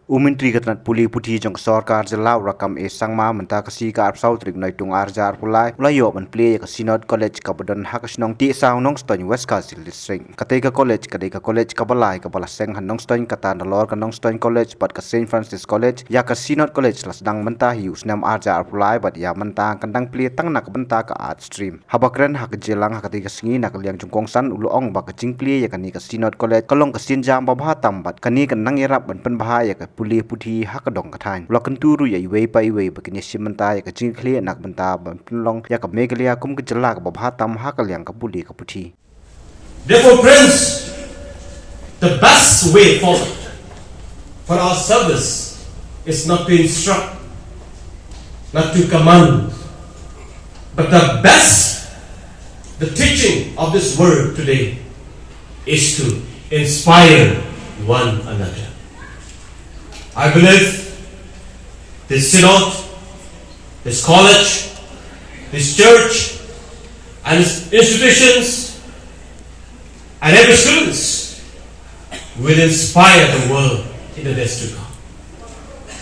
Myntri katnat puli puthi jong sarkar jalau rakam e sangma menta kasi ka arpsau trik noi tung arjar pulai ulayo wanplie ka sinod college ka bodon hakasnong ti sao Nongstoiñ west ka silistring kateka college ka balai ka balaseng han Nongstoiñ kata nalor ka Nongstoiñ college pat ka Saint Francis college ya ka sinod college lasdang menta hi usnam arjar pulai bat ya menta kandang plie tang nak benta ka art stream habakren hak jelang hakati ka singi nak liang jungkong san uloong ba ka jing plie ya kani ka sinod college kalong ka sinjam babha tambat kani kan nang irap ban pen bahaya ka pule puthi hakadong kathain lokan turu ya iwei pa iwei bakini simanta ya ka jing khle nak banta ban long ya ka Meghalaya kum ka jala ka babha tam hakalyang ka puli ka puthi. Therefore, friends, the best way forward for our service is not to instruct, not to command, but the teaching of this word today is to inspire one another. I believe this synod, this college, this church, and its institutions, and every students will inspire the world in the days to come.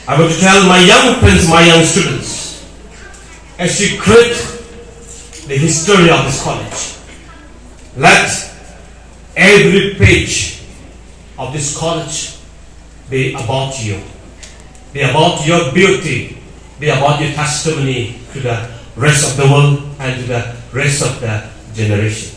I want to tell my young friends, my young students, as you create the history of this college, let every page of this college be about you, be about your beauty, be about your testimony to the rest of the world and to the rest of the generation.